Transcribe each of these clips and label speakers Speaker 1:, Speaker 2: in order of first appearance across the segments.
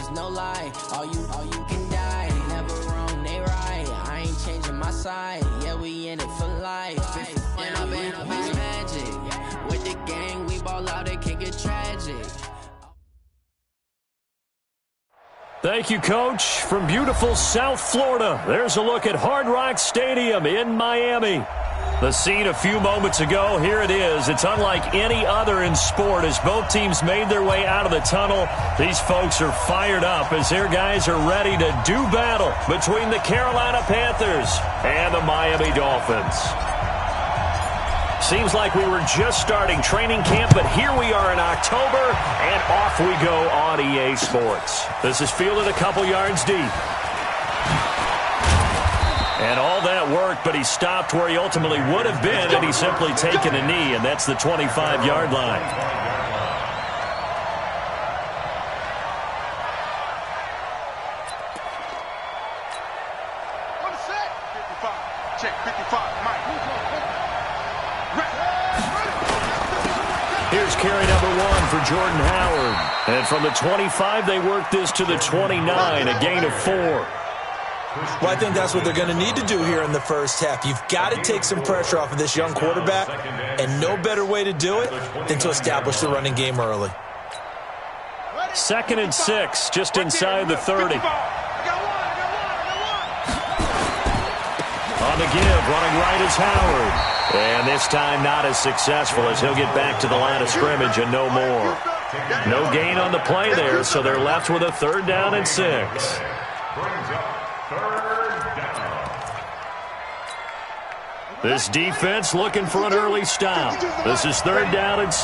Speaker 1: is no lie. All you can die. Never wrong, they right. I ain't changing my side. Yeah, we in it for life. And I've been magic. With the gang, we ball out, it can get tragic.
Speaker 2: Thank you, Coach. From beautiful South Florida, there's a look at Hard Rock Stadium in Miami. The scene a few moments ago, here it is. It's unlike any other in sport as both teams made their way out of the tunnel. These folks are fired up as their guys are ready to do battle between the Carolina Panthers and the Miami Dolphins. Seems like we were just starting training camp, but here we are in October, and off we go on EA Sports. This is fielded a couple yards deep. And all that work, but he stopped where he ultimately would have been had he simply taken a knee, and that's the 25-yard line.
Speaker 3: Check 55, Mike.
Speaker 2: Here's carry number 1 for Jordan Howard. And from the 25, they work this to the 29, a gain of 4.
Speaker 4: Well, I think that's what they're going to need to do here in the first half. You've got to take some pressure off of this young quarterback, and no better way to do it than to establish the running game early.
Speaker 2: 2nd and 6, just inside the 30. On the give, running right is Howard. And this time not as successful as he'll get back to the line of scrimmage and no more. No gain on the play there, so they're left with a 3rd down and 6. This defense looking for an early stop. This is 3rd down and 6.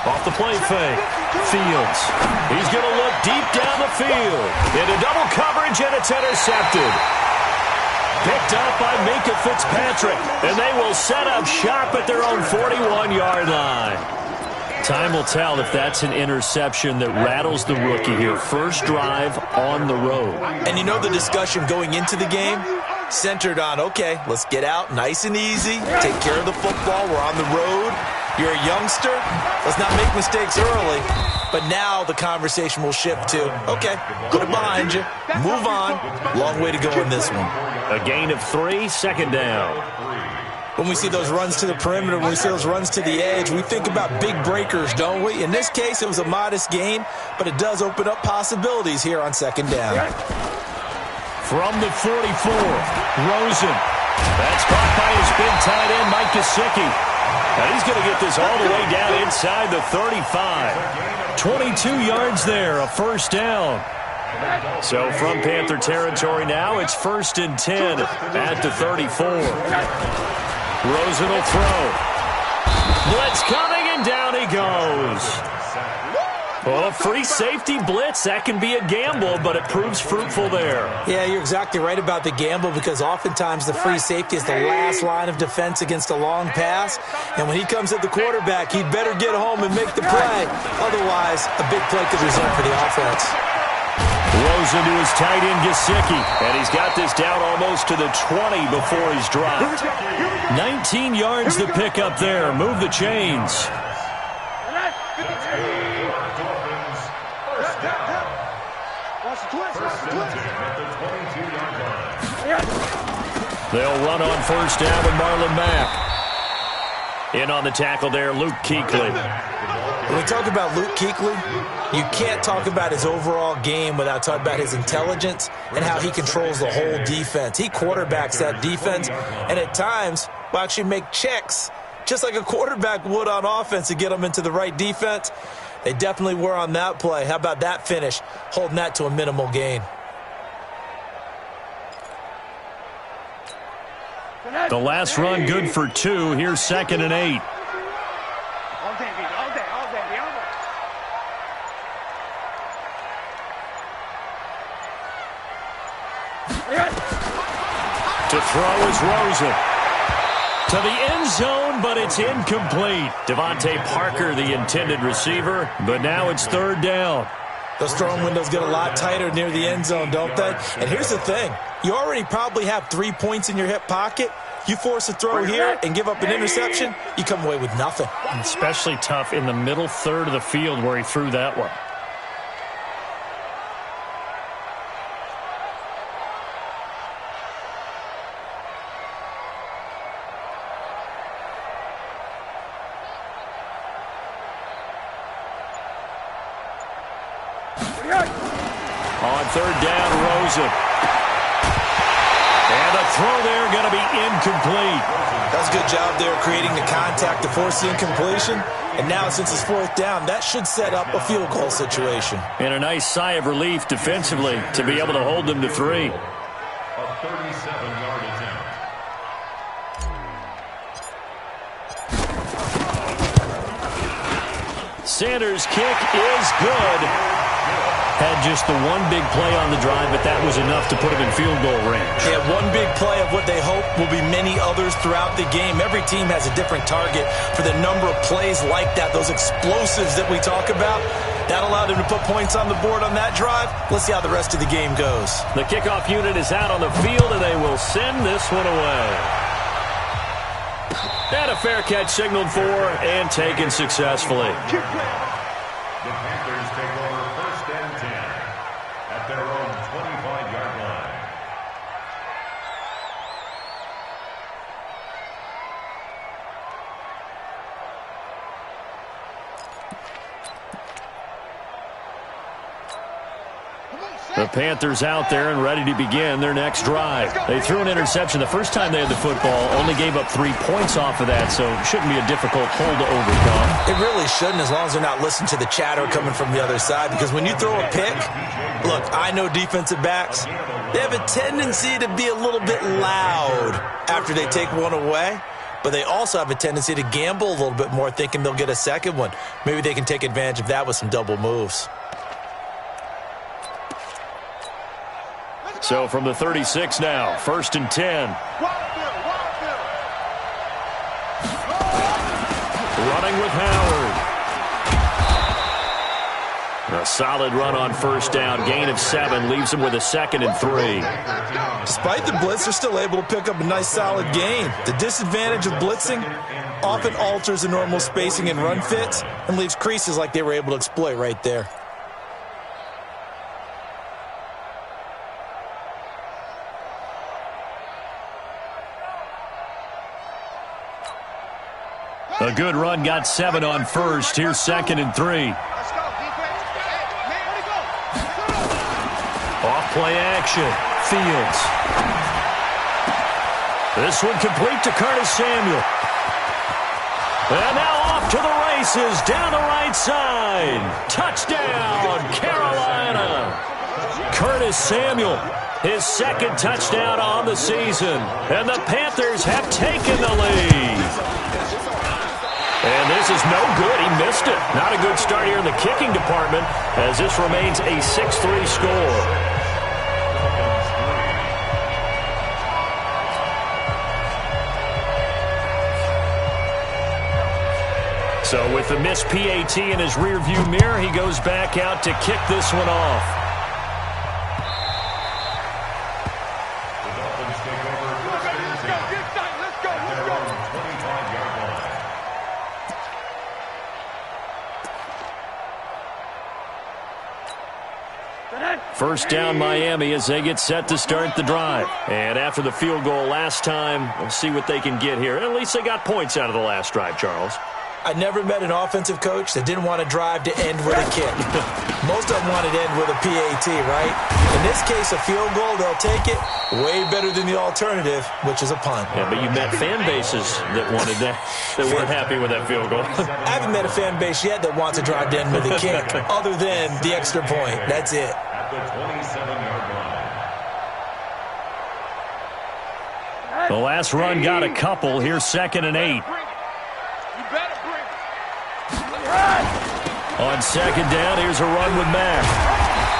Speaker 2: Off the play fake. Fields. He's going to look deep down the field. Into double coverage, and it's intercepted. Picked up by Minkah Fitzpatrick. And they will set up shop at their own 41-yard line. Time will tell if that's an interception that rattles the rookie here. First drive on the road.
Speaker 4: And you know the discussion going into the game? Centered on, okay, let's get out nice and easy. Take care of the football. We're on the road. You're a youngster. Let's not make mistakes early. But now the conversation will shift to, okay, put it behind you. Move on. Long way to go in this one.
Speaker 2: A gain of 3, 2nd down.
Speaker 4: When we see those runs to the perimeter, when we see those runs to the edge, we think about big breakers, don't we? In this case, it was a modest gain, but it does open up possibilities here on 2nd down.
Speaker 2: From the 44, Rosen. That's caught by his big tight end, Mike Gesicki. And he's going to get this all the way down inside the 35. 22 yards there, a 1st down. So from Panther territory now, it's 1st and 10 at the 34. Rosen will throw. Blitz coming, and down he goes. Well, a free safety blitz, that can be a gamble, but it proves fruitful there.
Speaker 4: Yeah, you're exactly right about the gamble because oftentimes the free safety is the last line of defense against a long pass. And when he comes at the quarterback, he'd better get home and make the play. Otherwise, a big play could result for the offense.
Speaker 2: Rosen to his tight end, Gesicki. And he's got this down almost to the 20 before he's dropped. 19 yards to pick up there. Move the chains. They'll run on 1st down with Marlon Mack. In on the tackle there, Luke Kuechly.
Speaker 4: When we talk about Luke Kuechly, you can't talk about his overall game without talking about his intelligence and how he controls the whole defense. He quarterbacks that defense, and at times will actually make checks just like a quarterback would on offense to get them into the right defense. They definitely were on that play. How about that finish, holding that to a minimal gain?
Speaker 2: The last run good for 2. Here's 2nd and 8. To throw is Rosen. To the end zone, but it's incomplete. Devontae Parker, the intended receiver, but now it's 3rd down.
Speaker 4: Those throwing windows get a lot tighter near the end zone, don't they? And here's the thing. You already probably have 3 points in your hip pocket. You force a throw here and give up an interception, you come away with nothing.
Speaker 2: Especially tough in the middle third of the field where he threw that one. On third down, Rosen. And a throw there going to be incomplete.
Speaker 4: That's a good job there creating the contact to force the incompletion. And now since it's fourth down, that should set up a field goal situation.
Speaker 2: And a nice sigh of relief defensively to be able to hold them to 3.
Speaker 5: A 37-yard attempt.
Speaker 2: Sanders' kick is good. Had just the one big play on the drive, but that was enough to put him in field goal range.
Speaker 4: Yeah, one big play of what they hope will be many others throughout the game. Every team has a different target for the number of plays like that, those explosives that we talk about. That allowed him to put points on the board on that drive. Let's see how the rest of the game goes.
Speaker 2: The kickoff unit is out on the field, and they will send this one away. And a fair catch signaled for and taken successfully.
Speaker 5: The Panthers take over first and 10 at their own 25-yard line.
Speaker 2: The Panthers out there and ready to begin their next drive. They threw an interception the first time they had the football, only gave up 3 points off of that, so it shouldn't be a difficult hole to overcome.
Speaker 4: It really shouldn't, as long as they're not listening to the chatter coming from the other side, because when you throw a pick, look, I know defensive backs, they have a tendency to be a little bit loud after they take one away, but they also have a tendency to gamble a little bit more, thinking they'll get a second one. Maybe they can take advantage of that with some double moves.
Speaker 2: So from the 36 now, first and 10. Running with Howard. A solid run on first down. Gain of 7 leaves him with a 2nd and 3.
Speaker 4: Despite the blitz, they're still able to pick up a nice solid gain. The disadvantage of blitzing often alters the normal spacing and run fits and leaves creases like they were able to exploit right there.
Speaker 2: A good run, got 7 on first. Here's 2nd and 3. Off play action. Fields. This one complete to Curtis Samuel. And now off to the races down the right side. Touchdown, Carolina. Curtis Samuel, his 2nd touchdown on the season. And the Panthers have taken the lead. And this is no good. He missed it. Not a good start here in the kicking department as this remains a 6-3 score. So with the missed PAT in his rearview mirror, he goes back out to kick this one off. First down Miami as they get set to start the drive. And after the field goal last time, we'll see what they can get here. At least they got points out of the last drive, Charles.
Speaker 4: I never met an offensive coach that didn't want to drive to end with a kick. Most of them wanted to end with a PAT, right? In this case, a field goal, they'll take it. Way better than the alternative, which is a punt.
Speaker 2: Yeah, but you met fan bases that wanted that, that weren't happy with that field goal.
Speaker 4: I haven't met a fan base yet that wants to drive to end with a kick, other than the extra point. That's it.
Speaker 5: At the 27-yard line.
Speaker 2: The last run got a couple. Here's 2nd and 8. On 2nd down, here's a run with Mack.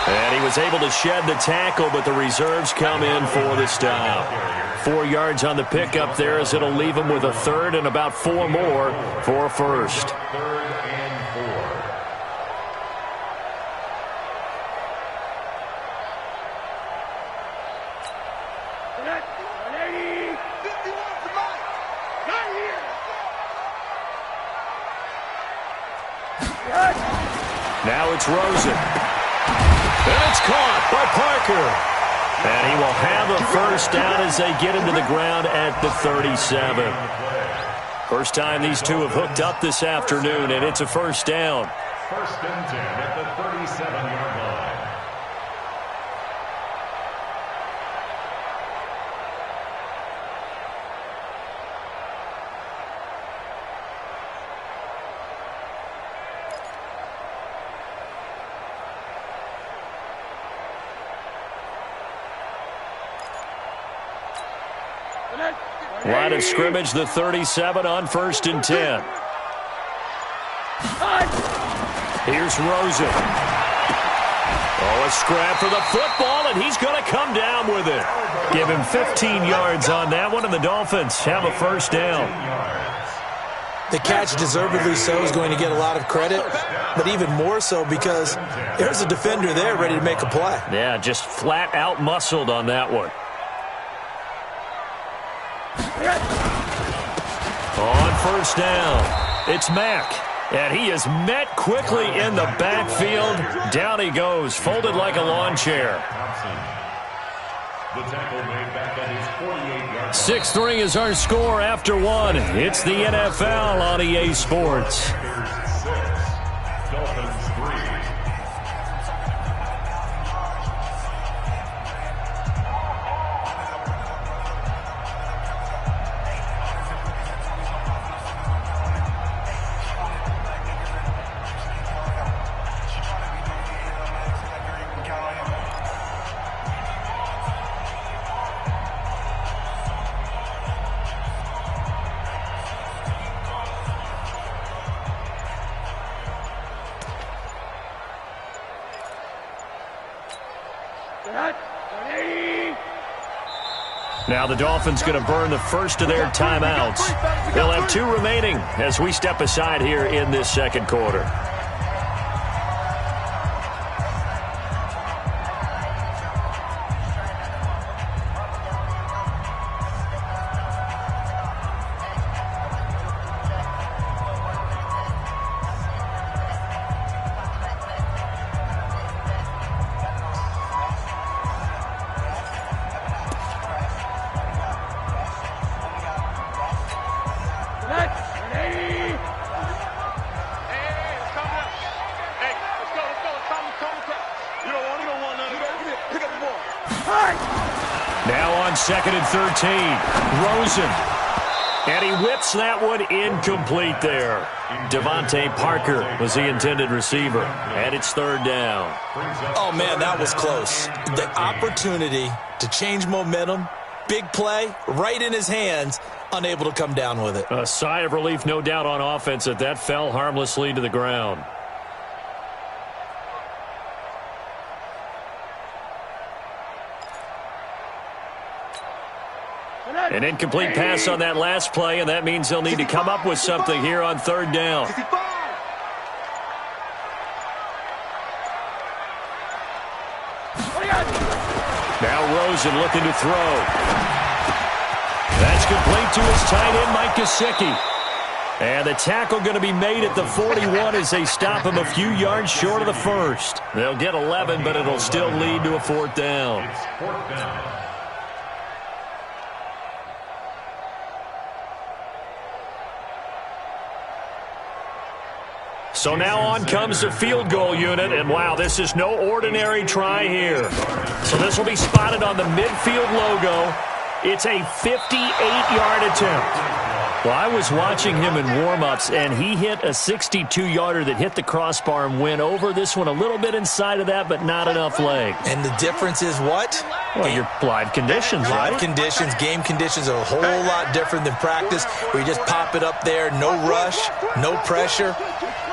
Speaker 2: And he was able to shed the tackle, but the reserves come in for the stop. 4 yards on the pickup there as it'll leave him with a 3rd and about 4 more for a first.
Speaker 5: 3rd and 4.
Speaker 2: Now it's Rosen. And it's caught by Parker. And he will have a first down as they get into the ground at the 37. First time these two have hooked up this afternoon, and it's a first down.
Speaker 5: First and 10 at the 37-yard line.
Speaker 2: Line of scrimmage, the 37 on first and 10. Here's Rosen. Oh, a scrap for the football, and he's going to come down with it. Give him 15 yards on that one, and the Dolphins have a first down.
Speaker 4: The catch, deservedly so, is going to get a lot of credit, but even more so because there's a defender there ready to make a play.
Speaker 2: Yeah, just flat out muscled on that one. On first down, it's Mack. And he is met quickly in the backfield. Down he goes, folded like a lawn chair.
Speaker 5: The tackle made back at his 48-yard
Speaker 2: 6-3 is our score after one. It's the NFL on EA Sports.
Speaker 5: Dolphins 3.
Speaker 2: Now the Dolphins going to burn the first of their timeouts. They'll have 2 remaining as we step aside here in this second quarter. Now on 2nd and 13, Rosen. And he whips that one incomplete there. Devontae Parker was the intended receiver. And it's 3rd down.
Speaker 4: Oh, man, that was close. The opportunity to change momentum, big play, right in his hands, unable to come down with it.
Speaker 2: A sigh of relief, no doubt, on offense that fell harmlessly to the ground. An incomplete pass on that last play, and that means they'll need to come up with something here on 3rd down. Now Rosen looking to throw. That's complete to his tight end, Mike Gesicki. And the tackle going to be made at the 41 as they stop him a few yards short of the first. They'll get 11, but it'll still lead to a 4th down.
Speaker 5: It's 4th down.
Speaker 2: So now on comes the field goal unit, and wow, this is no ordinary try here. So this will be spotted on the midfield logo. It's a 58-yard attempt. Well, I was watching him in warm-ups, and he hit a 62-yarder that hit the crossbar and went over. This one a little bit inside of that, but not enough leg.
Speaker 4: And the difference is what?
Speaker 2: Well, your live conditions, right?
Speaker 4: Live conditions, game conditions are a whole lot different than practice, where you just pop it up there, no rush, no pressure.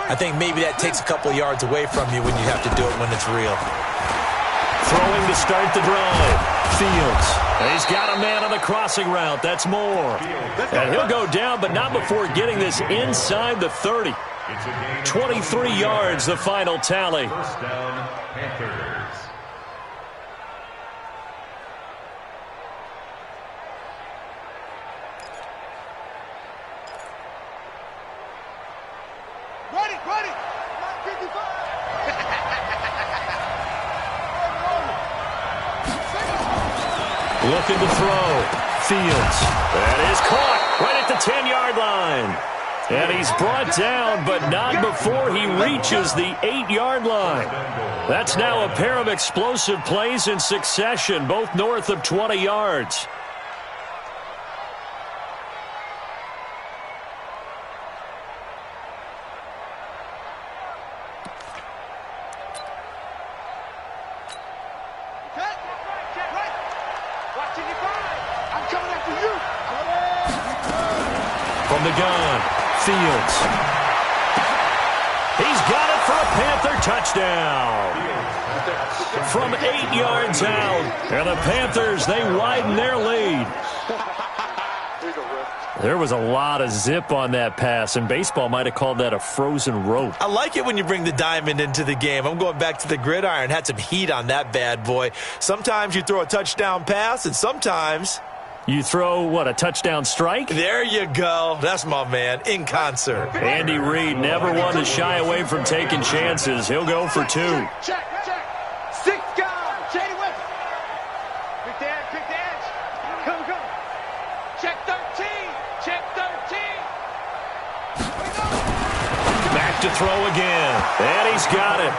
Speaker 4: I think maybe that takes a couple yards away from you when you have to do it when it's real.
Speaker 2: Throwing to start the drive. Fields. And he's got a man on the crossing route. That's Moore. And he'll go down, but not before getting this inside the 30. 23 yards, the final tally.
Speaker 5: First down, Panthers.
Speaker 3: Ready. 955.
Speaker 2: Looking to throw. Fields. That is caught right at the 10-yard line. And he's brought down, but not before he reaches the 8-yard line. That's now a pair of explosive plays in succession, both north of 20 yards. From the gun, Fields. He's got it for a Panther touchdown. From 8 yards out. And the Panthers, they widen their lead. There was a lot of zip on that pass, and baseball might have called that a frozen rope.
Speaker 4: I like it when you bring the diamond into the game. I'm going back to the gridiron. Had some heat on that bad boy. Sometimes you throw a touchdown pass, and sometimes
Speaker 2: you throw, what, a touchdown strike?
Speaker 4: There you go. That's my man, in concert.
Speaker 2: Andy Reid never one to shy away from taking chances. He'll go for 2.
Speaker 3: Check. 6 guys. Shady West. Pick the edge. Go. Check 13.
Speaker 2: Back to throw again. And he's got it.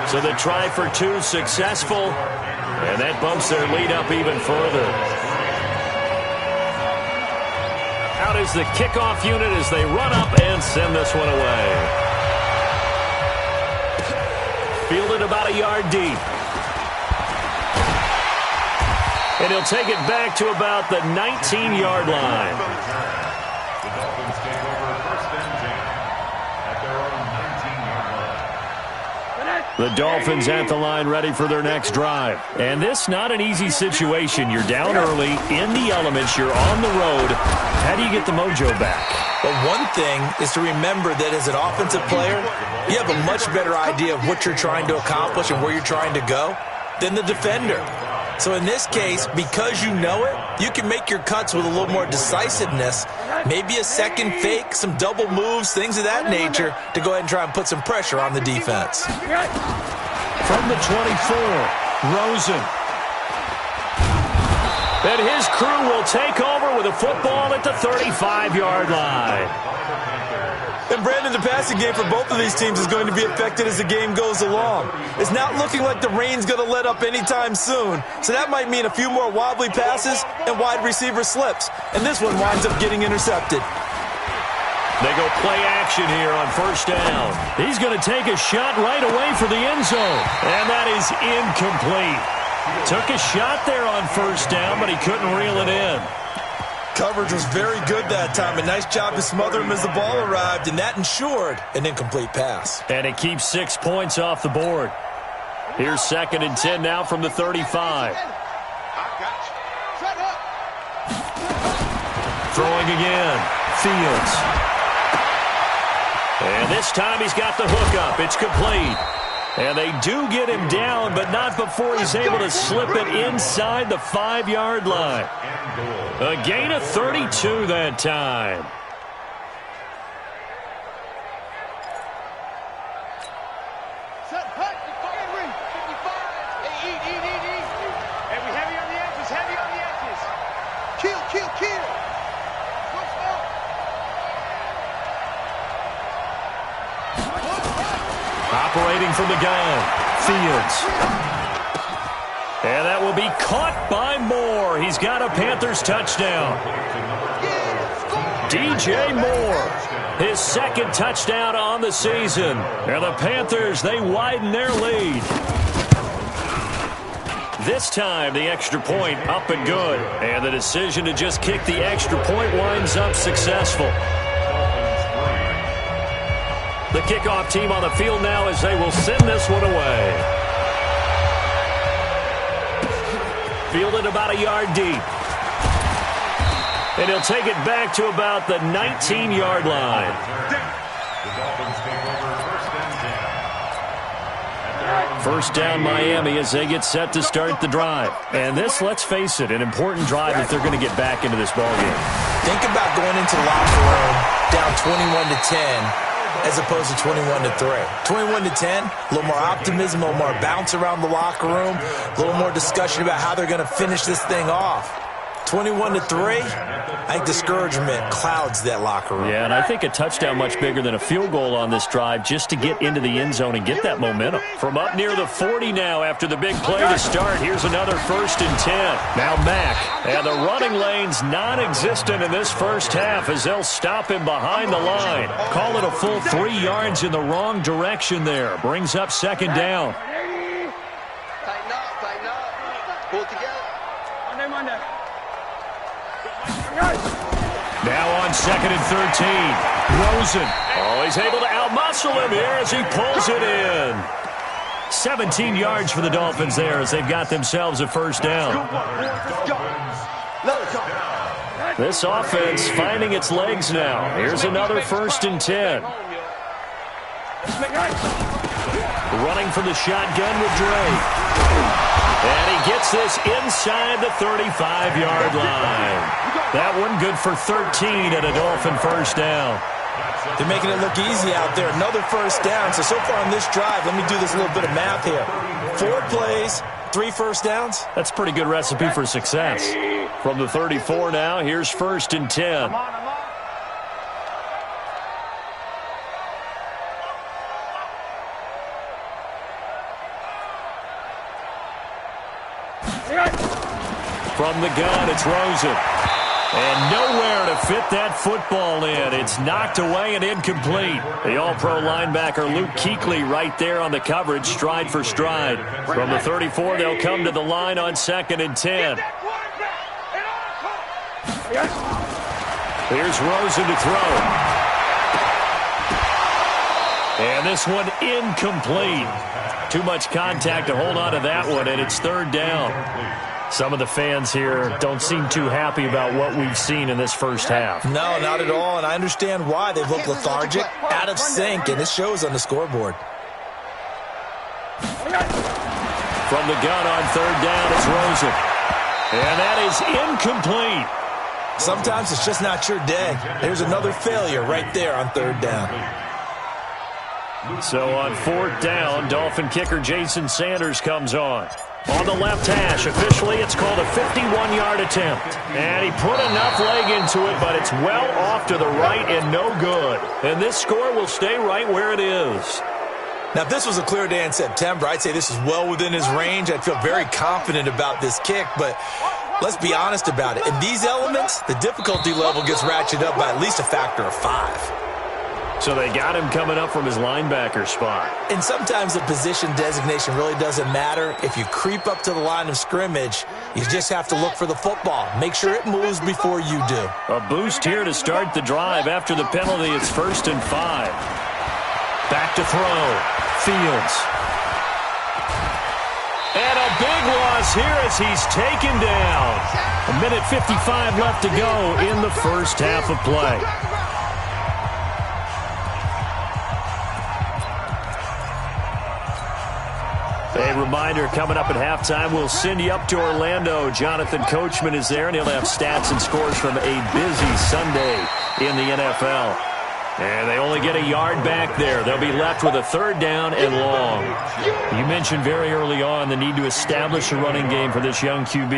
Speaker 2: So the try for 2 successful. And that bumps their lead up even further. Out is the kickoff unit as they run up and send this one away. Fielded about a yard deep. And he'll take it back to about the 19-yard line.
Speaker 5: The Dolphins take over first and 10 at their own 19-yard line.
Speaker 2: The Dolphins at the line ready for their next drive. And this not an easy situation. You're down early, in the elements, you're on the road. How do you get the mojo back?
Speaker 4: Well, one thing is to remember that as an offensive player, you have a much better idea of what you're trying to accomplish and where you're trying to go than the defender. So in this case, because you know it, you can make your cuts with a little more decisiveness, maybe a second fake, some double moves, things of that nature, to go ahead and try and put some pressure on the defense.
Speaker 2: From the 24, Rosen. And his crew will take over with a football at the 35-yard line.
Speaker 4: And Brandon, the passing game for both of these teams is going to be affected as the game goes along. It's not looking like the rain's going to let up anytime soon, so that might mean a few more wobbly passes and wide receiver slips. And this one winds up getting intercepted.
Speaker 2: They go play action here on first down. He's going to take a shot right away for the end zone. And that is incomplete. Took a shot there on first down, but he couldn't reel it in.
Speaker 4: Coverage was very good that time. A nice job to smother him as the ball arrived, and that ensured an incomplete pass.
Speaker 2: And it keeps 6 points off the board. Here's 2nd and 10 now from the 35. Throwing again. Fields. And this time he's got the hook up. It's complete. And they do get him down, but not before he's able to slip it inside the 5-yard line. A gain of 32 that time. Operating from the gun, Fields. And that will be caught by Moore. He's got a Panthers touchdown. DJ Moore, his 2nd touchdown on the season. And the Panthers, they widen their lead. This time, the extra point up and good. And the decision to just kick the extra point winds up successful. The kickoff team on the field now as they will send this one away. Fielded about a yard deep. And he'll take it back to about the 19-yard line.
Speaker 5: The Dolphins take over
Speaker 2: First down Miami as they get set to start the drive. And this, let's face it, an important drive if they're going to get back into this ballgame.
Speaker 4: Think about going into the locker room down 21-10. as opposed to 21-3. 21-10, a little more optimism, a little more bounce around the locker room, a little more discussion about how they're going to finish this thing off. 21-3, I think discouragement clouds that locker room.
Speaker 2: Yeah, and I think a touchdown much bigger than a field goal on this drive just to get into the end zone and get that momentum. From up near the 40 now after the big play to start, here's another 1st and 10. Now Mack, and the running lane's non-existent in this first half as they'll stop him behind the line. Call it a full 3 yards in the wrong direction there. Brings up 2nd down.
Speaker 3: Tighten up. Pull it together. Monday.
Speaker 2: Now on 2nd and 13. Rosen. Oh, he's able to outmuscle him here as he pulls it in. 17 yards for the Dolphins there as they've got themselves a 1st down. This offense finding its legs now. Here's another 1st and 10. Running from the shotgun with Drake. And he gets this inside the 35-yard line. That one good for 13 at a Dolphin 1st down.
Speaker 4: They're making it look easy out there. Another 1st down. So far on this drive, let me do this little bit of math here. 4 plays, 3 1st downs.
Speaker 2: That's a pretty good recipe for success. From the 34 now, here's 1st and 10. From the gun, it's Rosen. And nowhere to fit that football in. It's knocked away and incomplete. The all-pro linebacker Luke Kuechly right there on the coverage, stride for stride. From the 34, they'll come to the line on 2nd and 10. Here's Rosen to throw. And this one incomplete. Too much contact to hold on to that one, and it's 3rd down. Some of the fans here don't seem too happy about what we've seen in this first half.
Speaker 4: No, not at all, and I understand why. They've looked lethargic, out of sync, and it shows on the scoreboard.
Speaker 2: From the gun on 3rd down, it's Rosen. And that is incomplete.
Speaker 4: Sometimes it's just not your day. There's another failure right there on 3rd down.
Speaker 2: So on 4th down, Dolphin kicker Jason Sanders comes on. On the left hash, officially it's called a 51-yard attempt. And he put enough leg into it, but it's well off to the right and no good. And this score will stay right where it is.
Speaker 4: Now, if this was a clear day in September, I'd say this is well within his range. I'd feel very confident about this kick, but let's be honest about it. In these elements, the difficulty level gets ratcheted up by at least a factor of 5.
Speaker 2: So they got him coming up from his linebacker spot.
Speaker 4: And sometimes the position designation really doesn't matter. If you creep up to the line of scrimmage, you just have to look for the football. Make sure it moves before you do.
Speaker 2: A boost here to start the drive. After the penalty, it's 1st and 5. Back to throw. Fields. And a big loss here as he's taken down. 1:55 left to go in the first half of play. A reminder, coming up at halftime, we'll send you up to Orlando. Jonathan Coachman is there, and he'll have stats and scores from a busy Sunday in the NFL. And they only get a yard back there. They'll be left with a 3rd down and long. You mentioned very early on the need to establish a running game for this young QB.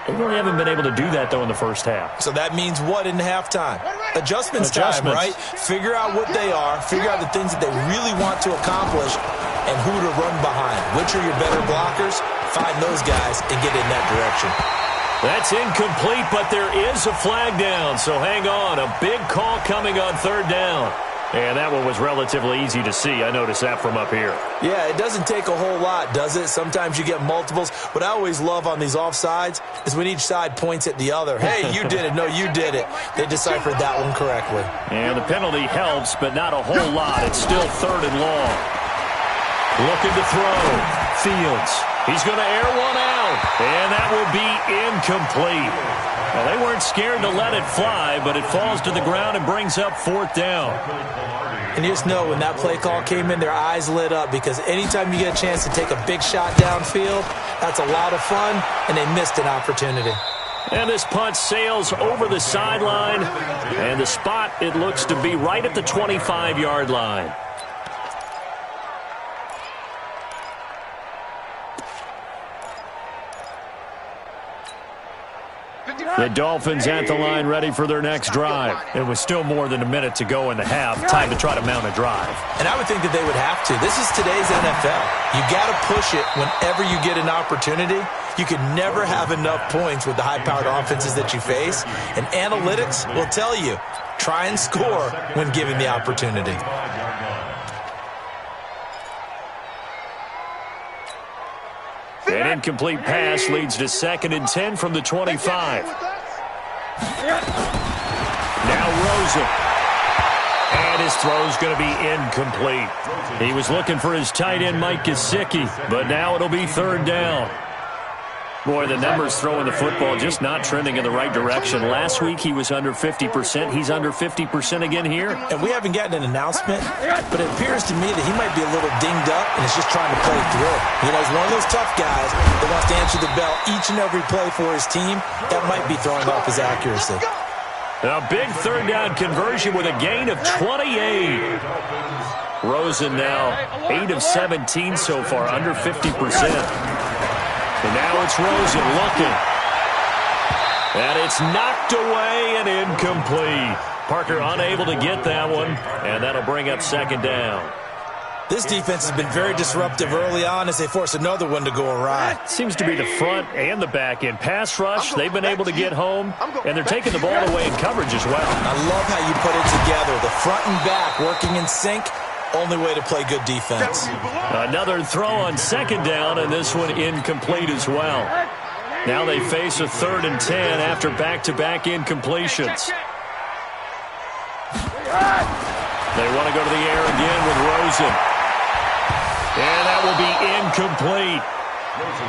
Speaker 2: They really haven't been able to do that, though, in the first half.
Speaker 4: So that means what in halftime? Adjustments time, right? Figure out what they are, figure out the things that they really want to accomplish, and who to run behind. Which are your better blockers? Find those guys and get in that direction.
Speaker 2: That's incomplete, but there is a flag down, so hang on. A big call coming on 3rd down. And that one was relatively easy to see. I noticed that from up here.
Speaker 4: Yeah, it doesn't take a whole lot, does it? Sometimes you get multiples. What I always love on these offsides is when each side points at the other. Hey, you did it. No, you did it. They deciphered that one correctly.
Speaker 2: And the penalty helps, but not a whole lot. It's still 3rd and long. Looking to throw. Fields. He's going to air one out, and that will be incomplete. Well, they weren't scared to let it fly, but it falls to the ground and brings up 4th down.
Speaker 4: And you just know when that play call came in, their eyes lit up because anytime you get a chance to take a big shot downfield, that's a lot of fun, and they missed an opportunity.
Speaker 2: And this punt sails over the sideline. And the spot, it looks to be right at the 25-yard line. The Dolphins at the line ready for their next drive. It was still more than a minute to go in the half. Time to try to mount a drive.
Speaker 4: And I would think that they would have to. This is today's NFL. You got to push it whenever you get an opportunity. You can never have enough points with the high-powered offenses that you face. And analytics will tell you, try and score when given the opportunity.
Speaker 2: An incomplete pass leads to 2nd and 10 from the 25. Now Rosen. And his throw's going to be incomplete. He was looking for his tight end, Mike Gesicki, but now it'll be 3rd down. Boy, the numbers throwing the football just not trending in the right direction. Last week he was under 50%. He's under 50% again here.
Speaker 4: And we haven't gotten an announcement, but it appears to me that he might be a little dinged up and is just trying to play through. You know, he's one of those tough guys that wants to answer the bell each and every play for his team. That might be throwing off his accuracy.
Speaker 2: A big 3rd down conversion with a gain of 28. Rosen now 8 of 17 so far, under 50%. And now it's Rosen looking. And it's knocked away and incomplete. Parker unable to get that one, and that'll bring up 2nd down.
Speaker 4: This defense has been very disruptive early on as they force another one to go awry.
Speaker 2: Seems to be the front and the back end. Pass rush, they've been able to get home, and they're taking the ball away in coverage as well.
Speaker 4: I love how you put it together. The front and back working in sync. Only way to play good defense.
Speaker 2: Another throw on 2nd down, and this one incomplete as well. Now they face a 3rd and 10 after back-to-back incompletions. They want to go to the air again with Rosen. And that will be incomplete.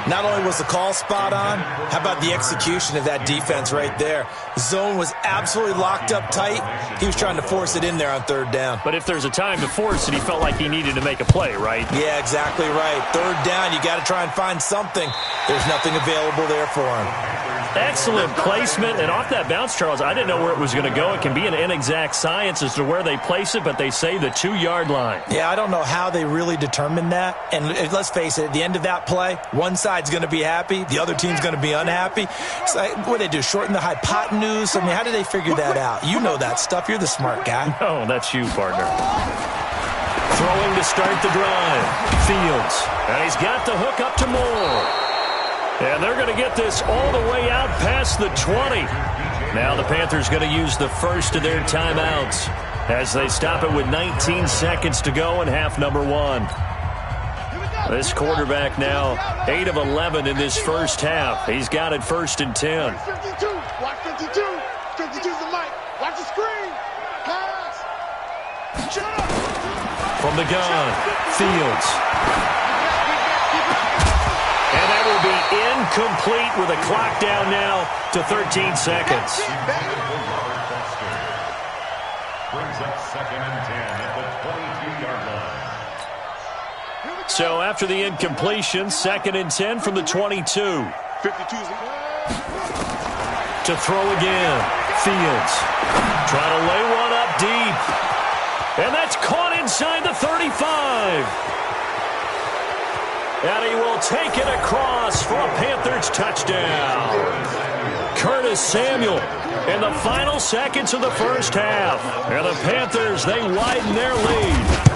Speaker 4: Not only was the call spot on, how about the execution of that defense right there? The zone was absolutely locked up tight. He was trying to force it in there on 3rd down.
Speaker 2: But if there's a time to force it, he felt like he needed to make a play, right?
Speaker 4: Yeah, exactly right. 3rd down, you got to try and find something. There's nothing available there for him.
Speaker 2: Excellent placement, and off that bounce, Charles, I didn't know where it was going to go. It can be an inexact science as to where they place it, but they say the 2-yard line.
Speaker 4: Yeah, I don't know how they really determined that. And let's face it, at the end of that play, one side's going to be happy, the other team's going to be unhappy. So what do they do, shorten the hypotenuse? I mean, how did they figure that out? You know that stuff. You're the smart guy.
Speaker 2: No, that's you, partner. Throwing to start the drive. Fields. And he's got the hook up to Moore. And they're going to get this all the way out past the 20. Now the Panthers going to use the first of their timeouts as they stop it with 19 seconds to go in half number 1. This quarterback now 8 of 11 in this first half. He's got it 1st and 10.
Speaker 3: Watch 52. Watch 52. 52's the mic. Watch the screen. Pass. Shut up.
Speaker 2: From the gun, Fields. And that will be incomplete with a clock down now to 13 seconds.
Speaker 5: Brings up 2nd and 10 at the 22-yard line.
Speaker 2: So after the incompletion, 2nd and 10 from the 22.
Speaker 3: 52's
Speaker 2: To throw again, Fields. Trying to lay one up deep. And that's caught inside the 35. And he will take it across for a Panthers touchdown. Curtis Samuel in the final seconds of the first half. And the Panthers, they widen their lead.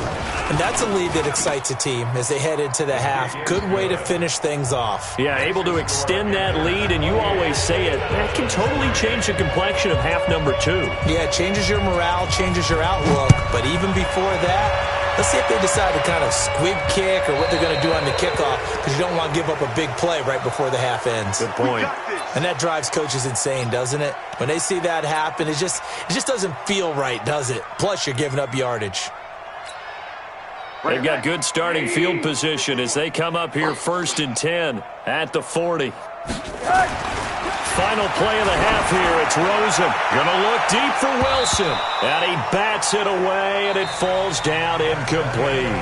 Speaker 4: And that's a lead that excites a team as they head into the half. Good way to finish things off.
Speaker 2: Yeah, able to extend that lead, and you always say it, that can totally change the complexion of half number 2.
Speaker 4: Yeah, it changes your morale, changes your outlook. But even before that, let's see if they decide to kind of squib kick or what they're going to do on the kickoff, because you don't want to give up a big play right before the half ends.
Speaker 2: Good point.
Speaker 4: And that drives coaches insane, doesn't it? When they see that happen, it just doesn't feel right, does it? Plus, you're giving up yardage.
Speaker 2: They've got good starting field position as they come up here 1st and 10 at the 40. final play of the half here. It's Rosen. Gonna look deep for Wilson. And he bats it away, and it falls down incomplete.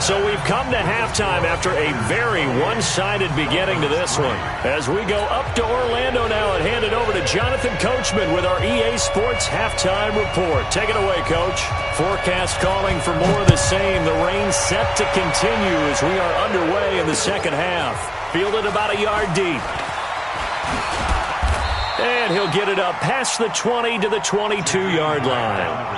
Speaker 2: So we've come to halftime after a very one-sided beginning to this one. As we go up to Orlando now and hand it over to Jonathan Coachman with our EA Sports Halftime Report. Take it away, Coach. Forecast calling for more of the same. The rain set to continue as we are underway in the second half. Fielded about a yard deep. And he'll get it up past the 20 to the 22-yard line.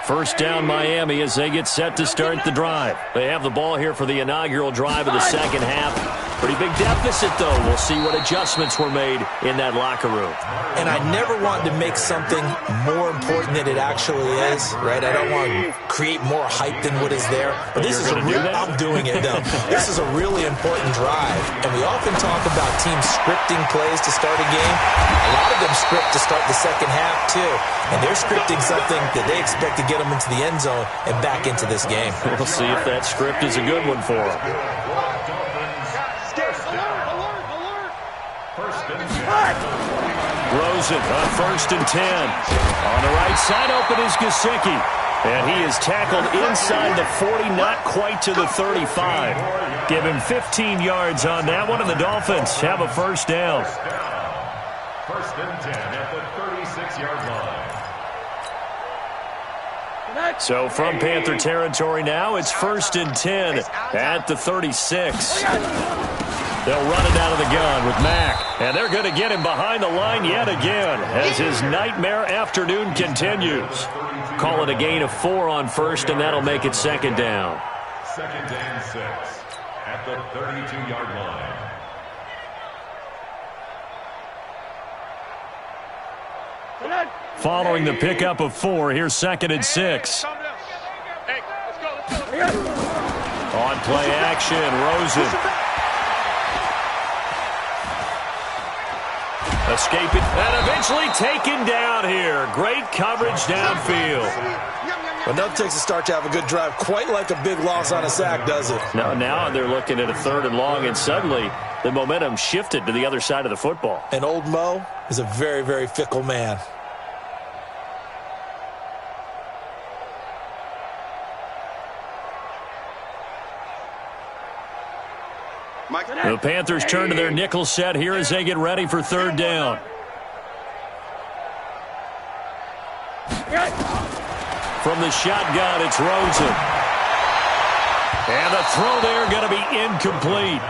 Speaker 2: First down, Miami, as they get set to start the drive. They have the ball here for the inaugural drive of the second half. Pretty big deficit, though. We'll see what adjustments were made in that locker room.
Speaker 4: And I never want to make something more important than it actually is, right? I don't want to create more hype than what is there. But this is a real, I'm doing it, though. This is a really important drive. And we often talk about teams scripting plays to start a game. A lot of them script to start the second half, too. And they're scripting something that they expect to get them into the end zone and back into this game.
Speaker 2: We'll see if that script is a good one for them. Rosen on 1st and 10. On the right side, open is Gesicki. And he is tackled inside the 40, not quite to the 35. Give him 15 yards on that one, and the Dolphins have a first down.
Speaker 5: 1st and 10 at the 36-yard line.
Speaker 2: So from Panther territory now, it's 1st and 10 at the 36. They'll run it out of the gun with Mack. And they're going to get him behind the line yet again as his nightmare afternoon continues. Call it a gain of 4 on 1st, and that'll make it 2nd down.
Speaker 5: 2nd and 6 at the 32-yard line.
Speaker 2: Following the pickup of 4, here's 2nd and 6. On play action, Rosen. Escaping and eventually taken down here. Great coverage downfield.
Speaker 4: But nothing takes a start to have a good drive, quite like a big loss on a sack, does it?
Speaker 2: Now they're looking at a 3rd and long, and suddenly the momentum shifted to the other side of the football.
Speaker 4: And old Mo is a very, very fickle man.
Speaker 2: The Panthers turn to their nickel set here as they get ready for 3rd down. From the shotgun, it's Rosen. And the throw there going to be incomplete.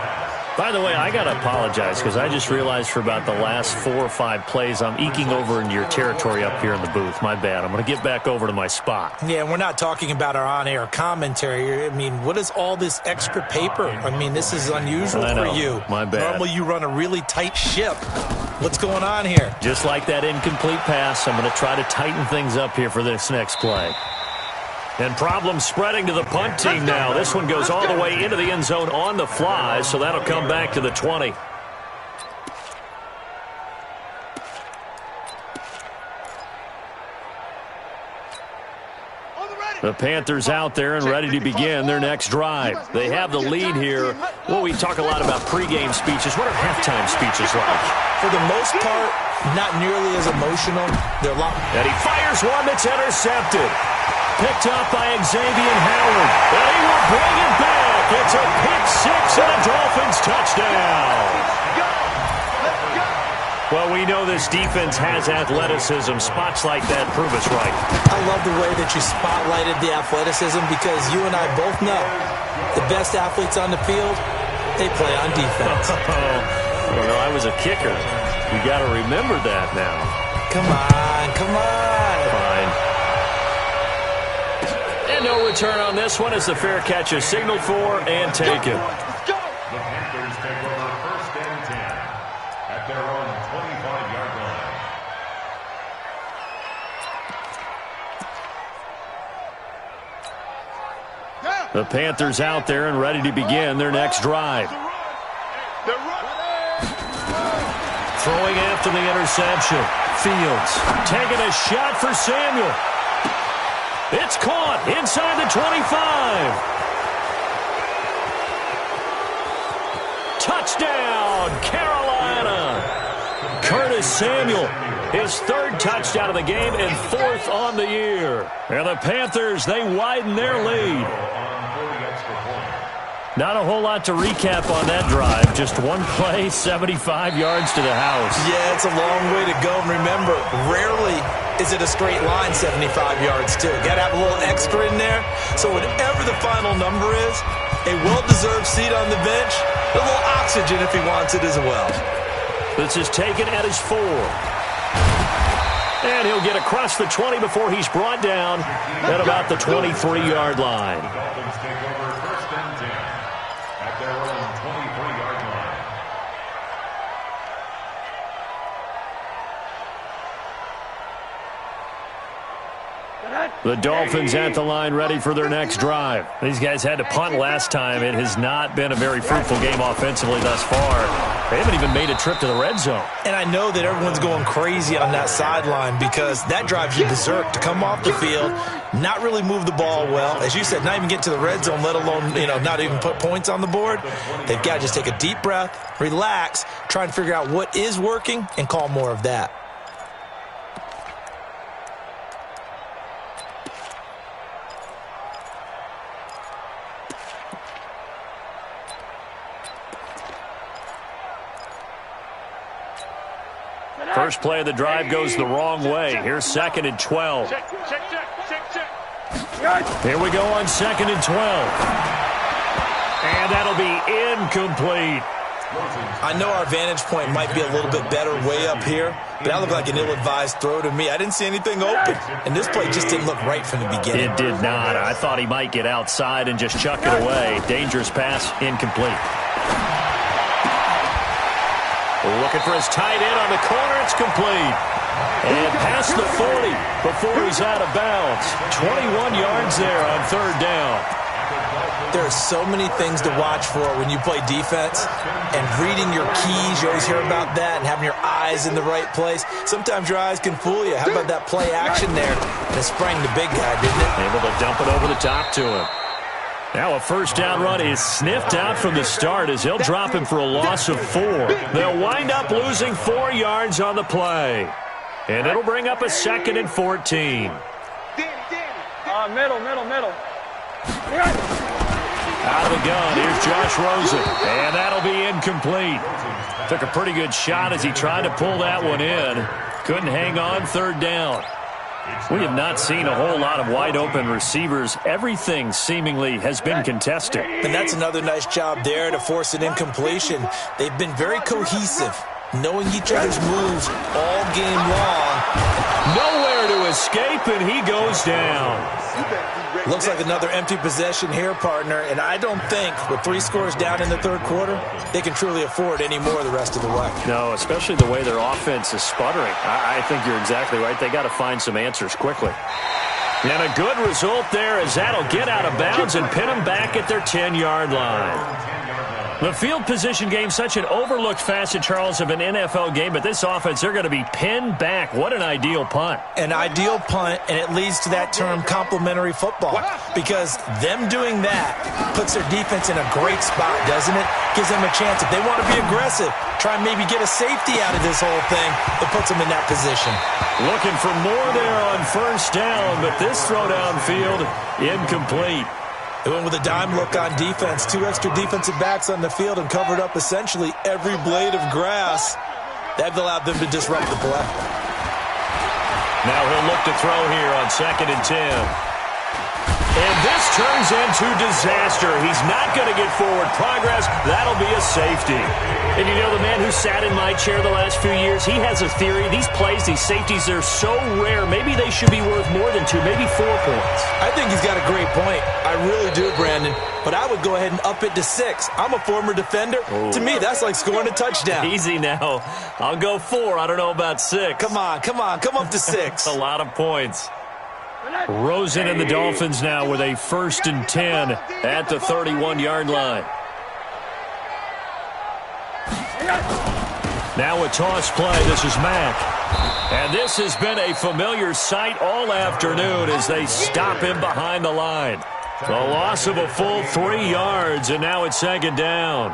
Speaker 2: By the way, I got to apologize because I just realized for about the last 4 or 5 plays I'm eking over into your territory up here in the booth. My bad. I'm going to get back over to my spot.
Speaker 4: Yeah, we're not talking about our on-air commentary. I mean, what is all this extra paper? I mean, this is unusual for you.
Speaker 2: My bad.
Speaker 4: Normally you run a really tight ship. What's going on here?
Speaker 2: Just like that incomplete pass, I'm going to try to tighten things up here for this next play. And problems spreading to the punt team now. This one goes all the way into the end zone on the fly, so that'll come back to the 20. The Panthers out there and ready to begin their next drive. They have the lead here. Well, we talk a lot about pregame speeches. What are halftime speeches like?
Speaker 4: For the most part, not nearly as emotional. They're a lot.
Speaker 2: And he fires one that's intercepted. Picked up by Xavier Howard. And he will bring it back. It's a pick six and a Dolphins touchdown. Well, we know this defense has athleticism. Spots like that prove us right.
Speaker 4: I love the way that you spotlighted the athleticism because you and I both know the best athletes on the field, they play on defense.
Speaker 2: Well, I was a kicker. You got to remember that now.
Speaker 4: Come on, come on.
Speaker 2: Fine. And no return on this one as the fair catch is signaled for and taken.
Speaker 5: The Panthers take over 1st and 10 at their own 25-yard line.
Speaker 2: The Panthers out there and ready to begin their next drive. Throwing after the interception. Fields taking a shot for Samuel. It's caught inside the 25. Touchdown, Carolina. Curtis Samuel, his third touchdown of the game and fourth on the year. And the Panthers, they widen their lead. Not a whole lot to recap on that drive. Just one play, 75 yards to the house.
Speaker 4: Yeah, it's a long way to go. And remember, rarely is it a straight line 75 yards, too. Got to have a little extra in there. So whatever the final number is, a well-deserved seat on the bench, a little oxygen if he wants it as well.
Speaker 2: This is taken at his 4. And he'll get across the 20 before he's brought down at about the 23-yard line. The Dolphins at the line ready for their next drive. These guys had to punt last time. It has not been a very fruitful game offensively thus far. They haven't even made a trip to the red zone. And I know that everyone's going crazy on that sideline because that drives you berserk to come off the field, not really move the ball well. As you said, not even get to the red zone, let alone, not even put points on the board. They've got to just take a deep breath, relax, try and figure out what is working, and call more of that. First play of the drive goes the wrong way. Here's 2nd and 12. Here we go on 2nd and 12. And that'll be incomplete.
Speaker 4: I know our vantage point might be a little bit better way up here, but that looked like an ill-advised throw to me. I didn't see anything open, and this play just didn't look right from the beginning.
Speaker 2: It did not. I thought he might get outside and just chuck it away. Dangerous pass, incomplete. Looking for his tight end on the corner. It's complete. And past the 40 before he's out of bounds. 21 yards there on 3rd down.
Speaker 4: There are so many things to watch for when you play defense. And reading your keys, you always hear about that, and having your eyes in the right place. Sometimes your eyes can fool you. How about that play action there? And it sprang the big guy, didn't it?
Speaker 2: Able to dump it over the top to him. Now a first down run is sniffed out from the start as he'll drop him for a loss of 4. They'll wind up losing 4 yards on the play. And it'll bring up a 2nd and 14.
Speaker 6: Middle.
Speaker 2: Out of the gun, here's Josh Rosen. And that'll be incomplete. Took a pretty good shot as he tried to pull that one in. Couldn't hang on 3rd down. We have not seen a whole lot of wide-open receivers. Everything seemingly has been contested.
Speaker 4: And that's another nice job there to force an incompletion. They've been very cohesive, knowing each other's moves all game long.
Speaker 2: Nowhere to escape, and he goes down.
Speaker 4: Looks like another empty possession here, partner, and I don't think with 3 scores down in the 3rd quarter, they can truly afford any more the rest of the way.
Speaker 2: No, especially the way their offense is sputtering. I think you're exactly right. They got to find some answers quickly. And a good result there as that'll get out of bounds and pin them back at their 10-yard line. The field position game, such an overlooked facet, Charles, of an NFL game, but this offense, they're going to be pinned back. What an ideal punt.
Speaker 4: An ideal punt, and it leads to that term complementary football, because them doing that puts their defense in a great spot, doesn't it? Gives them a chance. If they want to be aggressive, try and maybe get a safety out of this whole thing, it puts them in that position.
Speaker 2: Looking for more there on 1st down, but this throw downfield, incomplete.
Speaker 4: They went with a dime look on defense. 2 extra defensive backs on the field and covered up essentially every blade of grass. That allowed them to disrupt the play.
Speaker 2: Now he'll look to throw here on 2nd and 10. And this turns into disaster. He's not going to get forward progress. That'll be a safety. And you know, the man who sat in my chair the last few years, he has a theory. These plays, these safeties, they're so rare. Maybe they should be worth more than 2, maybe 4 points.
Speaker 4: I think he's got a great point. I really do, Brandon. But I would go ahead and up it to 6. I'm a former defender.
Speaker 2: Ooh.
Speaker 4: To me, that's like scoring a touchdown.
Speaker 2: Easy now. I'll go 4. I don't know about 6.
Speaker 4: Come on. Come up to 6.
Speaker 2: A lot of points. Rosen and the Dolphins now with a 1st and 10 at the 31-yard line. Now a toss play. This is Mack. And this has been a familiar sight all afternoon as they stop him behind the line. The loss of a full 3 yards, and now it's second down.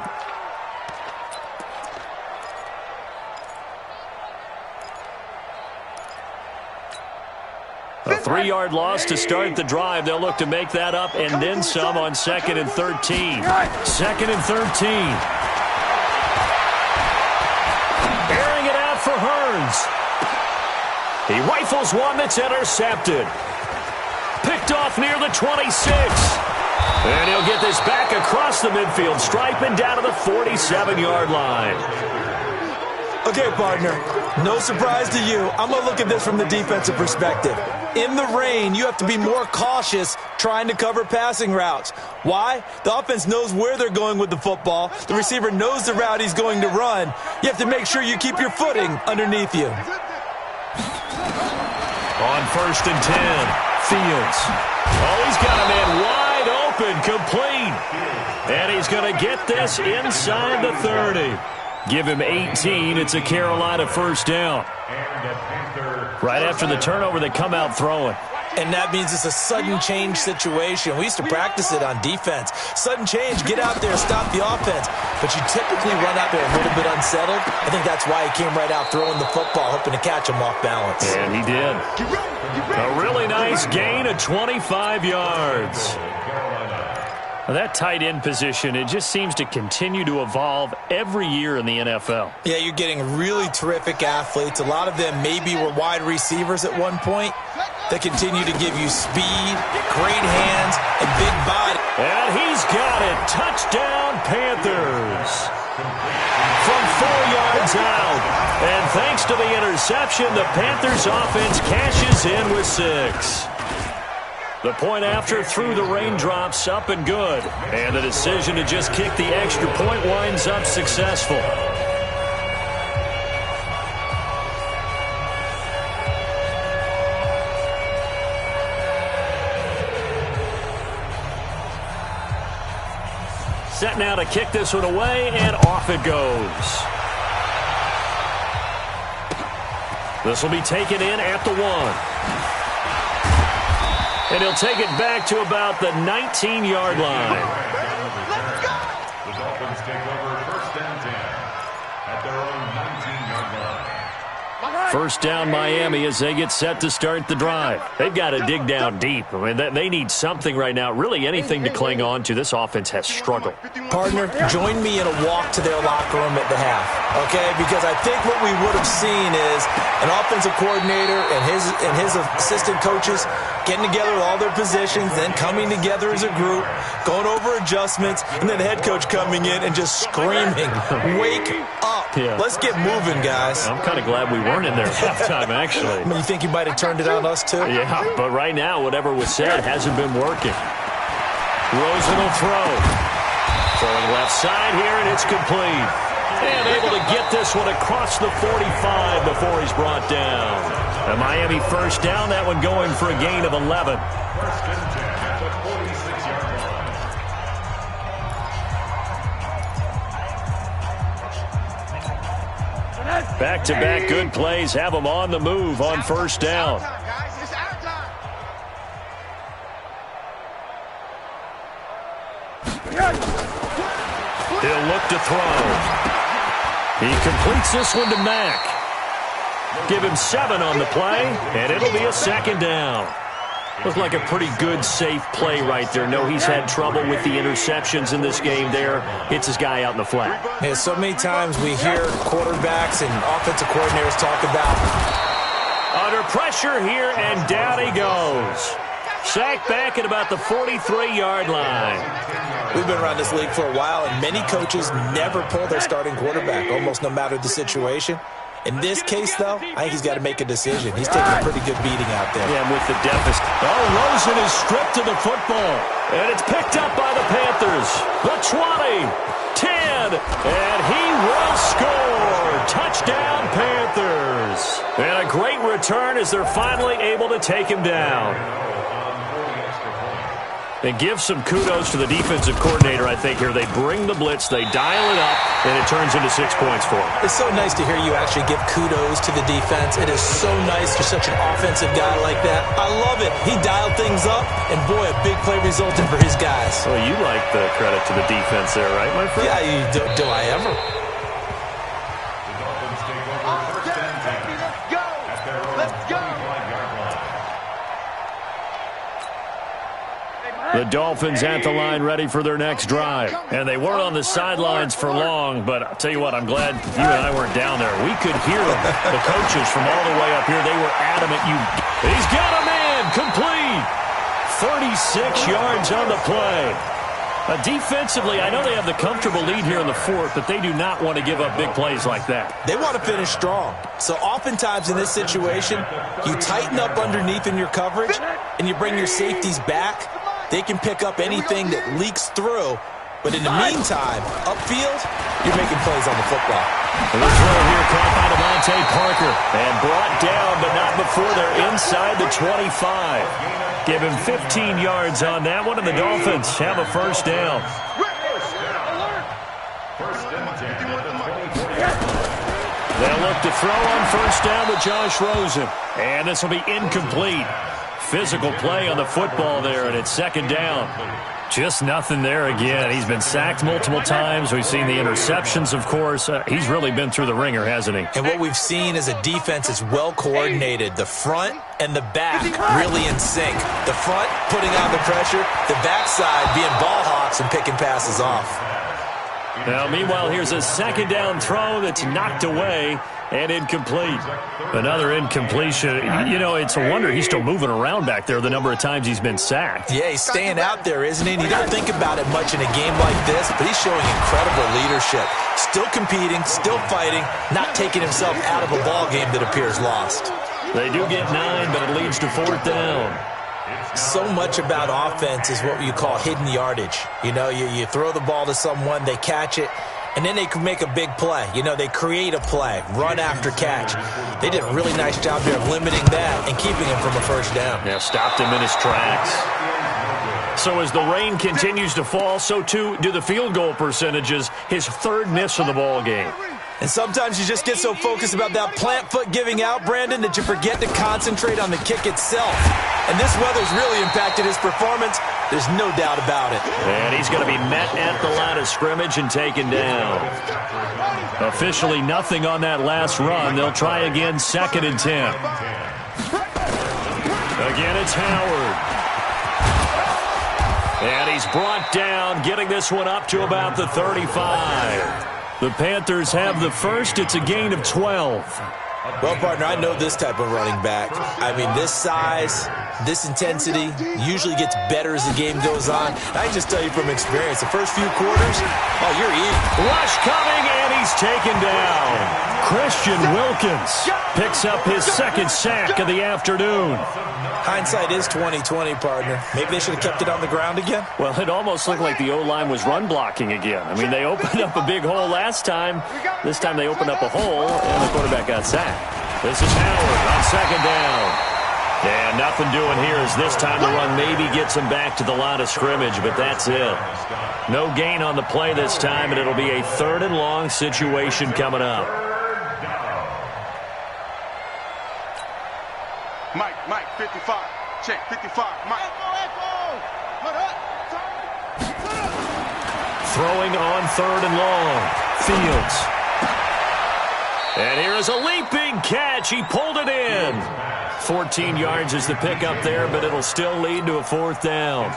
Speaker 2: A 3-yard loss to start the drive. They'll look to make that up and then some on 2nd and 13. 2nd and 13. Airing it out for Hearns. He rifles one that's intercepted. Picked off near the 26. And he'll get this back across the midfield stripe and down to the 47-yard line.
Speaker 4: Okay, partner, no surprise to you. I'm going to look at this from the defensive perspective. In the rain, you have to be more cautious trying to cover passing routes. Why? The offense knows where they're going with the football. The receiver knows the route he's going to run. You have to make sure you keep your footing underneath you.
Speaker 2: On 1st and 10, Fields. Oh, he's got a man wide open, complete. And he's going to get this inside the 30. Give him 18. It's a Carolina first down. Right after the turnover, they come out throwing.
Speaker 4: And that means it's a sudden change situation. We used to practice it on defense. Sudden change, get out there, stop the offense. But you typically run out there a little bit unsettled. I think that's why he came right out throwing the football, hoping to catch him off balance.
Speaker 2: And he did. A really nice gain of 25 yards. Well, that tight end position, it just seems to continue to evolve every year in the NFL.
Speaker 4: Yeah, you're getting really terrific athletes. A lot of them maybe were wide receivers at one point. They continue to give you speed, great hands, and big body.
Speaker 2: And he's got it. Touchdown, Panthers. From 4 yards out. And thanks to the interception, the Panthers offense cashes in with 6. The point after through the raindrops, up and good. And the decision to just kick the extra point winds up successful. Set now to kick this one away, and off it goes. This will be taken in at the 1. And he'll take it back to about the 19-yard line.
Speaker 5: The Dolphins take over 1st and 10 at their own 19-yard line.
Speaker 2: First down, Miami, as they get set to start the drive. They've got to dig down deep. I mean, they need something right now, really anything to cling on to. This offense has struggled.
Speaker 4: Partner, join me in a walk to their locker room at the half, okay? Because I think what we would have seen is an offensive coordinator and his assistant coaches getting together with all their positions, then coming together as a group, going over adjustments, and then the head coach coming in and just screaming, "Wake up.
Speaker 2: Yeah.
Speaker 4: Let's get moving, guys."
Speaker 2: I'm kind of glad we weren't in there at halftime, actually.
Speaker 4: You think you might have turned it on us, too?
Speaker 2: Yeah, but right now, whatever was said hasn't been working. Rosen will throw. Throwing left side here, and it's complete. And able to get this one across the 45 before he's brought down. A Miami first down, that one going for a gain of 11.
Speaker 5: 1st and 10 at the 46-yard line.
Speaker 2: Back-to-back good plays have them on the move on first down. He'll look to throw. He completes this one to Mack. Give him 7 on the play, and it'll be a second down. Looked like a pretty good, safe play right there. No, he's had trouble with the interceptions in this game there. Hits his guy out in the flat.
Speaker 4: Yeah, so many times we hear quarterbacks and offensive coordinators talk about
Speaker 2: under pressure here, and down he goes. Sacked back at about the 43-yard line.
Speaker 4: We've been around this league for a while, and many coaches never pull their starting quarterback, almost no matter the situation. In this case, though, I think he's got to make a decision. He's taking a pretty good beating out there.
Speaker 2: Yeah, with the deficit. Oh, Rosen is stripped to the football. And it's picked up by the Panthers. The 20, 10, and he will score. Touchdown, Panthers. And a great return as they're finally able to take him down. And give some kudos to the defensive coordinator, I think, here. They bring the blitz, they dial it up, and it turns into 6 points for them.
Speaker 4: It's so nice to hear you actually give kudos to the defense. It is so nice you're such an offensive guy like that. I love it. He dialed things up, and boy, a big play resulted for his guys.
Speaker 2: Well, you like the credit to the defense there, right, my friend?
Speaker 4: Yeah, do I ever?
Speaker 2: The Dolphins at the line ready for their next drive. And they weren't on the sidelines for long, but I'll tell you what, I'm glad you and I weren't down there. We could hear them, the coaches from all the way up here. They were adamant. He's got a man, complete. 36 yards on the play. Defensively, I know they have the comfortable lead here in the fourth, but they do not want to give up big plays like that.
Speaker 4: They want to finish strong. So oftentimes in this situation, you tighten up underneath in your coverage, and you bring your safeties back. They can pick up anything that leaks through. But in the meantime, upfield, you're making plays on the football.
Speaker 2: The throw here caught by Devontae Parker and brought down, but not before they're inside the 25. Give him 15 yards on that one, and the Dolphins have a first down. They'll look to throw on first down with Josh Rosen. And this will be incomplete. Physical play on the football there, and it's second down. Just nothing there again. He's been sacked multiple times. We've seen the interceptions, of course. He's really been through the ringer, hasn't he?
Speaker 4: And what we've seen is a defense that's well coordinated. The front and the back really in sync. The front putting on the pressure, the backside being ball hawks and picking passes off.
Speaker 2: Now, meanwhile, here's a second down throw that's knocked away and incomplete. Another incompletion. You know, it's a wonder he's still moving around back there the number of times he's been sacked.
Speaker 4: Yeah, he's staying out there, isn't he? And you don't think about it much in a game like this, but he's showing incredible leadership. Still competing, still fighting, not taking himself out of a ball game that appears lost.
Speaker 2: They do get 9, but it leads to fourth down.
Speaker 4: So much about offense is what you call hidden yardage. You know, you throw the ball to someone, they catch it, and then they can make a big play. You know, they create a play, run after catch. They did a really nice job there of limiting that and keeping him from a first down.
Speaker 2: Yeah, stopped him in his tracks. So as the rain continues to fall, so too do the field goal percentages. His third miss of the ball game.
Speaker 4: And sometimes you just get so focused about that plant foot giving out, Brandon, that you forget to concentrate on the kick itself. And this weather's really impacted his performance. There's no doubt about it.
Speaker 2: And he's going to be met at the line of scrimmage and taken down. Officially nothing on that last run. They'll try again, 2nd and 10. Again, it's Howard. And he's brought down, getting this one up to about the 35. The Panthers have the first. It's a gain of 12.
Speaker 4: Well, partner, I know this type of running back. I mean, this size, this intensity usually gets better as the game goes on. I can just tell you from experience, the first few quarters, oh, you're eating.
Speaker 2: Rush coming, and he's taken down. Christian Wilkins picks up his second sack of the afternoon.
Speaker 4: Hindsight is 20/20, partner. Maybe they should have kept it on the ground again.
Speaker 2: Well, it almost looked like the O-line was run blocking again. I mean, they opened up a big hole last time. This time they opened up a hole, and the quarterback got sacked. This is Howard on second down. And nothing doing here as this time the run maybe gets him back to the line of scrimmage, but that's it. No gain on the play this time, and it'll be a 3rd and long situation coming up.
Speaker 3: Mike, 55. Check, 55. Mike.
Speaker 2: Throwing on 3rd and long. Fields. And here is a leaping catch. He pulled it in. 14 yards is the pickup there, but it'll still lead to a 4th down.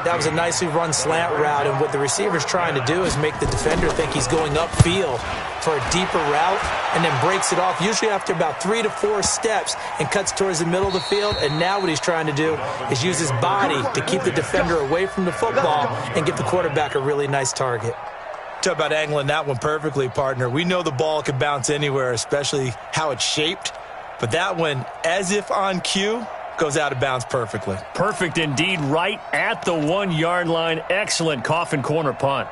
Speaker 4: That was a nicely run slant route, and what the receiver's trying to do is make the defender think he's going upfield for a deeper route and then breaks it off, usually after about 3 to 4 steps, and cuts towards the middle of the field. And now what he's trying to do is use his body to keep the defender away from the football and give the quarterback a really nice target. Talk about angling that one perfectly, partner. We know the ball can bounce anywhere, especially how it's shaped. But that one, as if on cue, goes out of bounds perfectly.
Speaker 2: Perfect indeed, right at the 1-yard line. Excellent coffin corner punt.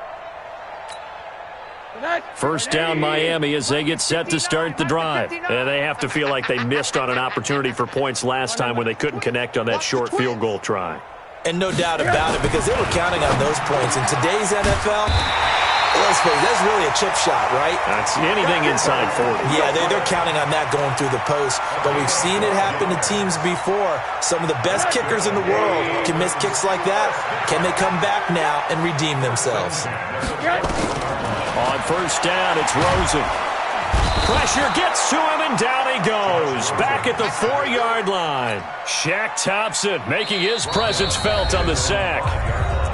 Speaker 2: First down Miami as they get set to start the drive. And they have to feel like they missed on an opportunity for points last time when they couldn't connect on that short field goal try.
Speaker 4: And no doubt about it, because they were counting on those points. In today's NFL, let's face it, that's really a chip shot, right?
Speaker 2: That's anything inside 40.
Speaker 4: Yeah, they're counting on that going through the post. But we've seen it happen to teams before. Some of the best kickers in the world can miss kicks like that. Can they come back now and redeem themselves?
Speaker 2: On first down, it's Rosen. Pressure gets to him, and down he goes. Back at the 4-yard line. Shaq Thompson making his presence felt on the sack.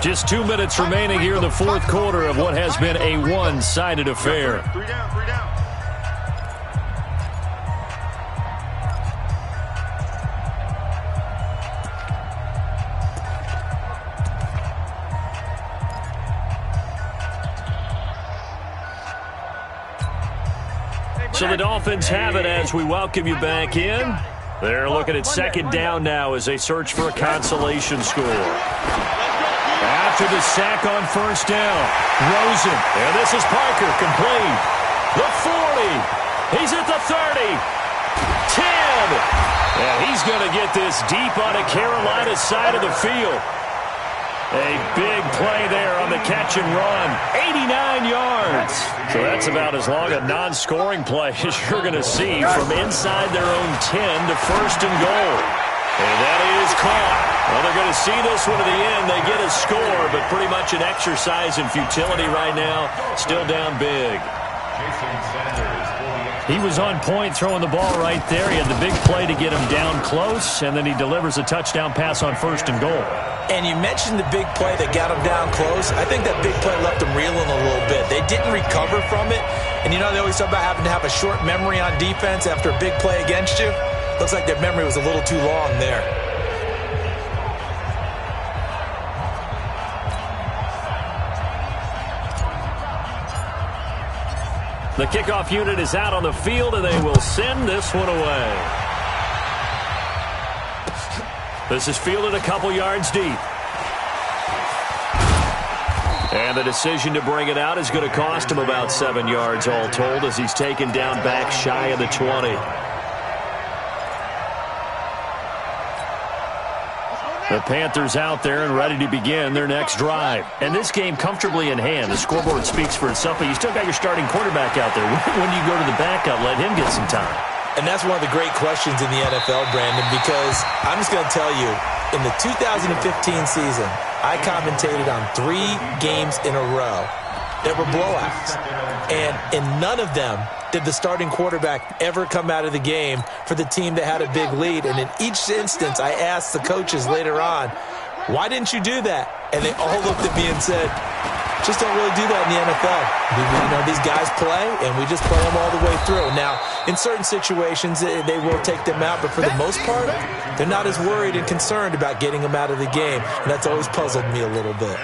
Speaker 2: Just 2 minutes remaining here in the fourth quarter of what has been a one-sided affair.
Speaker 3: 3 down, 3 down.
Speaker 2: So the Dolphins have it as we welcome you back in. They're looking at second down now as they search for a consolation score. After the sack on first down, Rosen. And this is Parker, complete. The 40. He's at the 30. 10. And he's going to get this deep on the Carolina side of the field. A big play there on the catch and run. 89 yards. So that's about as long a non-scoring play as you're going to see from inside their own 10 to first and goal. And that is caught. Well, they're going to see this one to the end. They get a score, but pretty much an exercise in futility right now. Still down big. He was on point throwing the ball right there. He had the big play to get him down close, and then he delivers a touchdown pass on first and goal.
Speaker 4: And you mentioned the big play that got him down close. I think that big play left him reeling a little bit. They didn't recover from it. And you know they always talk about having to have a short memory on defense after a big play against you. Looks like their memory was a little too long there.
Speaker 2: The kickoff unit is out on the field, and they will send this one away. This is fielded a couple yards deep. And the decision to bring it out is going to cost him about 7 yards all told as he's taken down back shy of the 20. The Panthers out there and ready to begin their next drive. And this game comfortably in hand. The scoreboard speaks for itself, but you still got your starting quarterback out there. When do you go to the backup? Let him get some time.
Speaker 4: And that's one of the great questions in the NFL, Brandon, because I'm just going to tell you, in the 2015 season, I commentated on 3 games in a row. There were blowouts. And in none of them did the starting quarterback ever come out of the game for the team that had a big lead. And in each instance, I asked the coaches later on, why didn't you do that? And they all looked at me and said, just don't really do that in the NFL. You know, these guys play, and we just play them all the way through. Now, in certain situations, they will take them out, but for the most part, they're not as worried and concerned about getting them out of the game, and that's always puzzled me a little bit.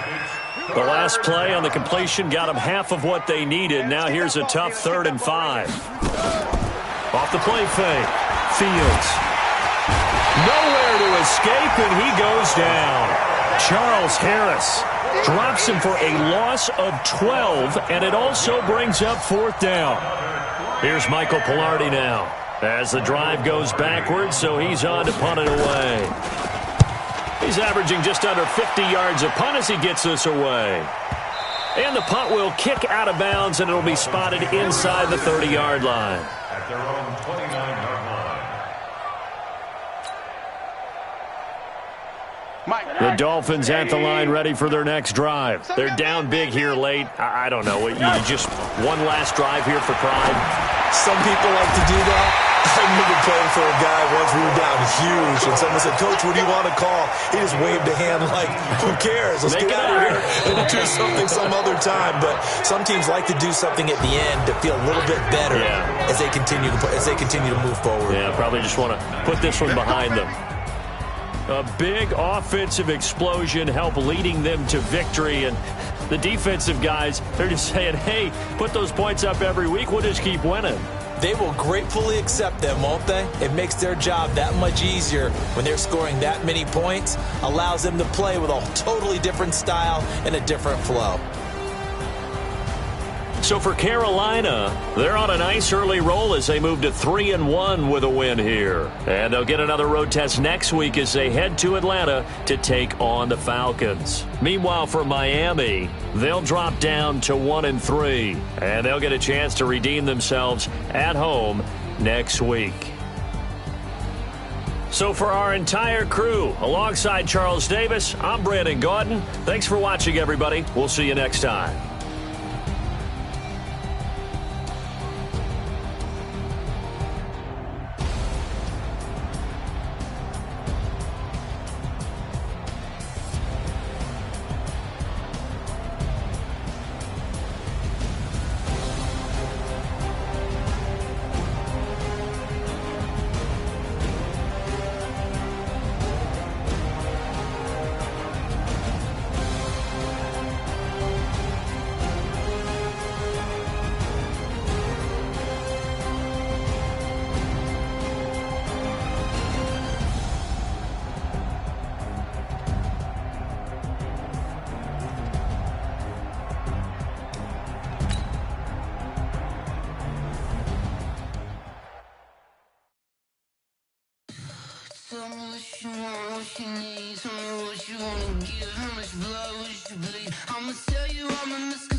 Speaker 2: The last play on the completion got them half of what they needed. Now here's a tough 3rd and 5. Off the play fake. Fields. Nowhere to escape, and he goes down. Charles Harris drops him for a loss of 12, and it also brings up 4th down. Here's Michael Pilardi now as the drive goes backwards, so he's on to punt it away. He's averaging just under 50 yards a punt as he gets this away. And the punt will kick out of bounds, and it'll be spotted inside the 30-yard line.
Speaker 5: At their own 29-yard line.
Speaker 2: The Dolphins at the line ready for their next drive. They're down big here late. I don't know. You just one last drive here for pride.
Speaker 4: Some people like to do that. I remember playing for a guy once. We were down huge, and someone said, Coach, what do you want to call? He just waved a hand like, who cares? Let's get out of here and do something some other time. But some teams like to do something at the end to feel a little bit better as they continue to move forward.
Speaker 2: Yeah, probably just want to put this one behind them. A big offensive explosion helped leading them to victory, and the defensive guys, they're just saying, hey, put those points up every week. We'll just keep winning.
Speaker 4: They will gratefully accept them, won't they? It makes their job that much easier when they're scoring that many points, allows them to play with a totally different style and a different flow.
Speaker 2: So for Carolina, they're on a nice early roll as they move to 3-1 with a win here. And they'll get another road test next week as they head to Atlanta to take on the Falcons. Meanwhile, for Miami, they'll drop down to 1-3. And they'll get a chance to redeem themselves at home next week. So for our entire crew, alongside Charles Davis, I'm Brandon Gaudin. Thanks for watching, everybody. We'll see you next time.
Speaker 1: Tell me what you want, what you need. Tell me what you wanna give. How much blood would you bleed? I'ma tell you I'm in the sky.